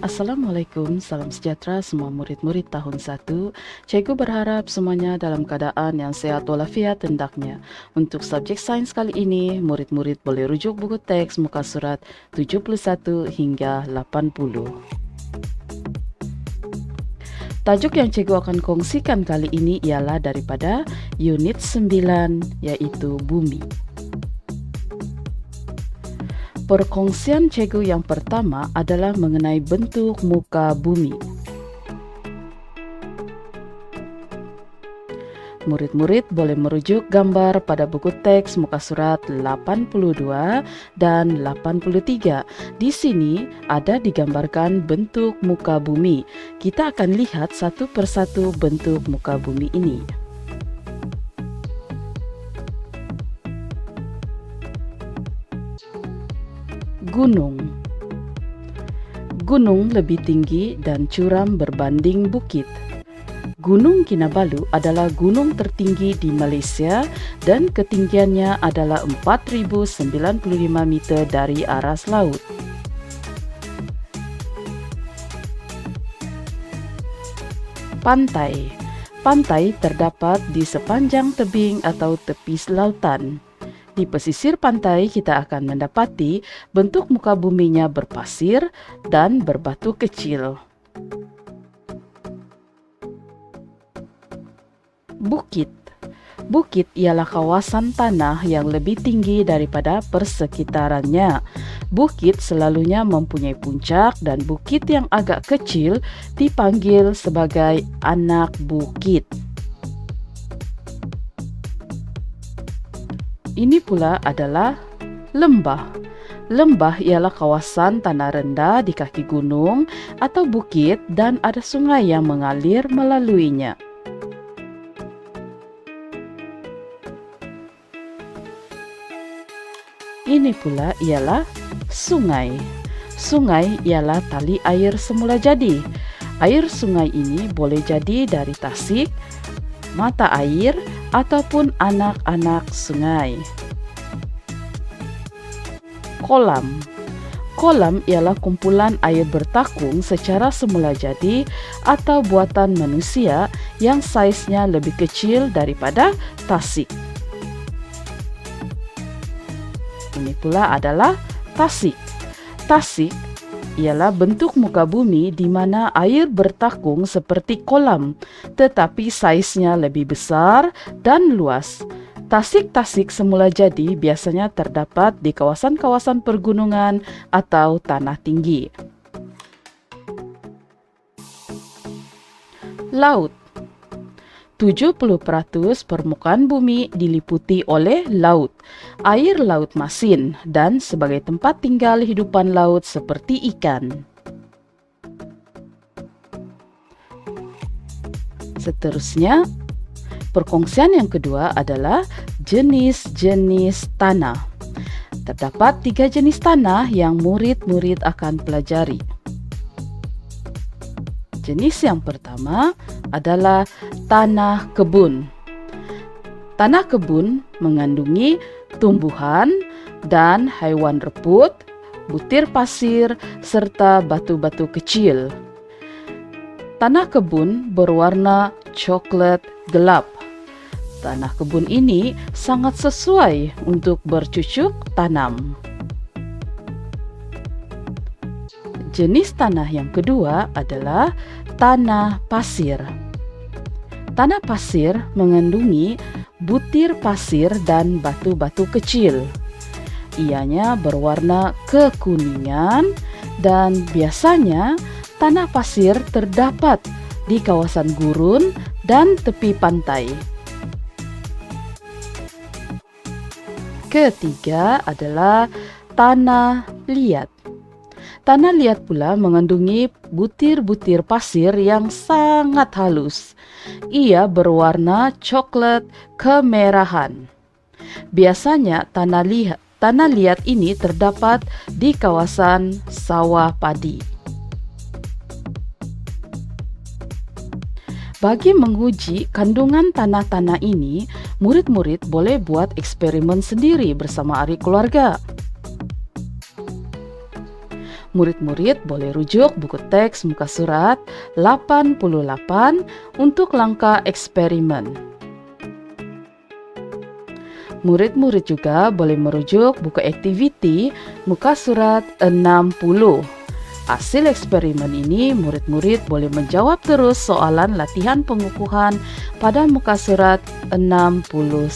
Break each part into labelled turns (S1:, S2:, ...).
S1: Assalamualaikum, salam sejahtera semua murid-murid tahun 1. Cikgu berharap semuanya dalam keadaan yang sehat walafiat hendaknya. Untuk subjek sains kali ini, murid-murid boleh rujuk buku teks muka surat 71 hingga 80. Tajuk yang cikgu akan kongsikan kali ini ialah daripada unit 9, yaitu bumi. Perkongsian cikgu yang pertama adalah mengenai bentuk muka bumi. Murid-murid boleh merujuk gambar pada buku teks muka surat 82 dan 83. Di sini ada digambarkan bentuk muka bumi. Kita akan lihat satu persatu bentuk muka bumi ini. Gunung. Gunung lebih tinggi dan curam berbanding bukit. Gunung Kinabalu adalah gunung tertinggi di Malaysia dan ketinggiannya adalah 4.095 meter dari aras laut. Pantai. Pantai terdapat di sepanjang tebing atau tepi lautan. Di pesisir pantai kita akan mendapati bentuk muka buminya berpasir dan berbatu kecil. Bukit. Bukit ialah kawasan tanah yang lebih tinggi daripada persekitarannya. Bukit selalunya mempunyai puncak dan bukit yang agak kecil dipanggil sebagai anak bukit. Ini pula adalah lembah. Lembah ialah kawasan tanah rendah di kaki gunung atau bukit dan ada sungai yang mengalir melaluinya. Ini pula ialah sungai. Sungai ialah tali air semula jadi. Air sungai ini boleh jadi dari tasik, mata air, ataupun anak-anak sungai. Kolam. Kolam ialah kumpulan air bertakung secara semula jadi atau buatan manusia yang saiznya lebih kecil daripada tasik. Ini pula adalah tasik. Tasik ialah bentuk muka bumi di mana air bertakung seperti kolam, tetapi saiznya lebih besar dan luas. Tasik-tasik semula jadi biasanya terdapat di kawasan-kawasan pergunungan atau tanah tinggi. Laut. 70% permukaan bumi diliputi oleh laut, air laut masin, dan sebagai tempat tinggal hidupan laut seperti ikan. Seterusnya, perkongsian yang kedua adalah jenis-jenis tanah. Terdapat 3 jenis tanah yang murid-murid akan pelajari. Jenis yang pertama adalah tanah kebun. Tanah kebun mengandungi tumbuhan dan haiwan reput, butir pasir, serta batu-batu kecil. Tanah kebun berwarna coklat gelap. Tanah kebun ini sangat sesuai untuk bercucuk tanam. Jenis tanah yang kedua adalah tanah pasir. Tanah pasir mengandungi butir pasir dan batu-batu kecil. Ianya berwarna kekuningan dan biasanya tanah pasir terdapat di kawasan gurun dan tepi pantai. Ketiga adalah tanah liat. Tanah liat pula mengandungi butir-butir pasir yang sangat halus. Ia berwarna coklat kemerahan. Biasanya tanah liat ini terdapat di kawasan sawah padi. Bagi menguji kandungan tanah-tanah ini, murid-murid boleh buat eksperimen sendiri bersama ahli keluarga. Murid-murid boleh rujuk buku teks muka surat 88 untuk langkah eksperimen. Murid-murid juga boleh merujuk buku aktiviti muka surat 60. Hasil eksperimen ini, murid-murid boleh menjawab terus soalan latihan pengukuhan pada muka surat 61.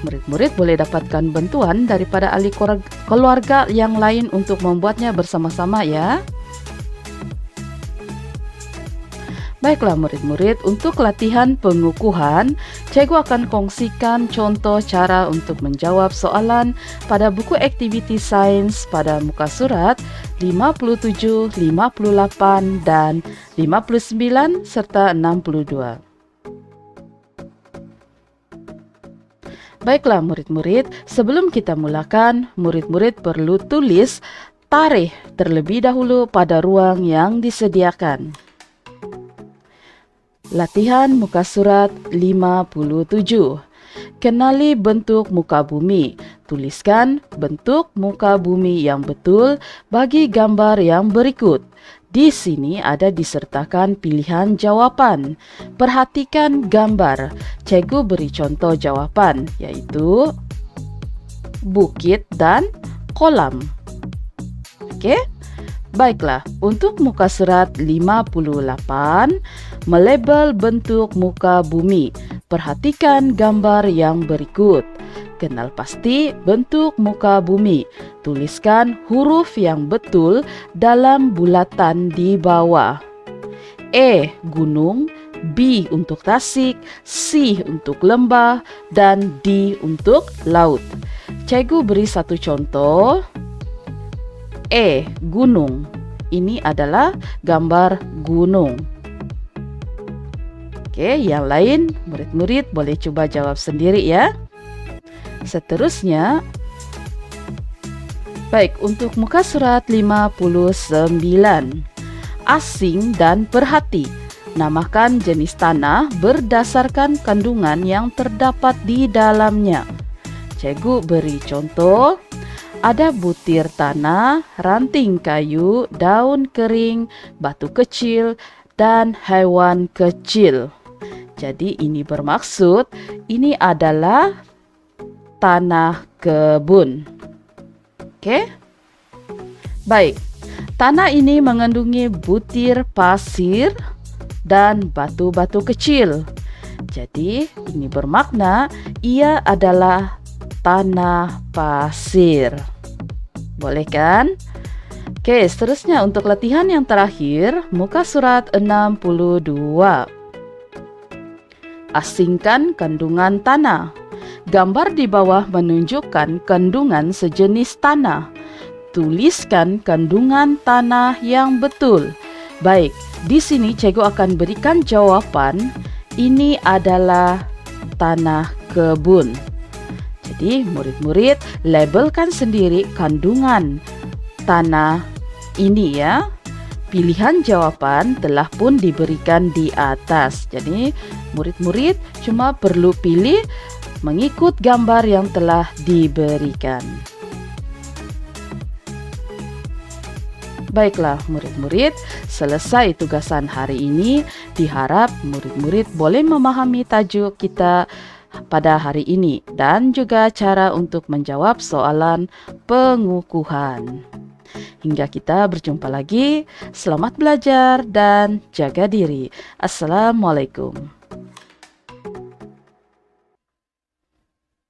S1: Murid-murid boleh dapatkan bantuan daripada ahli keluarga yang lain untuk membuatnya bersama-sama ya. Baiklah murid-murid, untuk latihan pengukuhan, cikgu akan kongsikan contoh cara untuk menjawab soalan pada buku aktiviti sains pada muka surat 57, 58, dan 59 serta 62. Baiklah murid-murid, sebelum kita mulakan, murid-murid perlu tulis tarikh terlebih dahulu pada ruang yang disediakan. Latihan muka surat 57. Kenali bentuk muka bumi. Tuliskan bentuk muka bumi yang betul bagi gambar yang berikut. Di sini ada disertakan pilihan jawapan. Perhatikan gambar. Cikgu beri contoh jawapan, yaitu bukit dan kolam. Oke? Baiklah, untuk muka surat 58, melabel bentuk muka bumi. Perhatikan gambar yang berikut. Kenal pasti bentuk muka bumi. Tuliskan huruf yang betul dalam bulatan di bawah. E. Gunung, B untuk tasik, C untuk lembah, dan D untuk laut. Cikgu beri satu contoh. E. Gunung. Ini adalah gambar gunung. Oke, yang lain murid-murid boleh coba jawab sendiri ya. Seterusnya, baik, untuk muka surat 59. Asing dan perhati. Namakan jenis tanah berdasarkan kandungan yang terdapat di dalamnya. Cikgu beri contoh. Ada butir tanah, ranting kayu, daun kering, batu kecil, dan hewan kecil. Jadi ini bermaksud ini adalah tanah kebun. Oke? Baik. Tanah ini mengandungi butir pasir dan batu-batu kecil. Jadi ini bermakna ia adalah tanah pasir. Boleh kan? Oke, seterusnya untuk latihan yang terakhir, muka surat 62. Asingkan kandungan tanah. Gambar di bawah menunjukkan kandungan sejenis tanah. Tuliskan kandungan tanah yang betul. Baik, di sini cikgu akan berikan jawaban. Ini adalah tanah kebun. Jadi murid-murid labelkan sendiri kandungan tanah ini ya. Pilihan jawaban telah pun diberikan di atas. Jadi murid-murid cuma perlu pilih mengikut gambar yang telah diberikan. Baiklah murid-murid, selesai tugasan hari ini. Diharap murid-murid boleh memahami tajuk kita pada hari ini dan juga cara untuk menjawab soalan pengukuhan. Hingga kita berjumpa lagi, selamat belajar dan jaga diri. Assalamualaikum.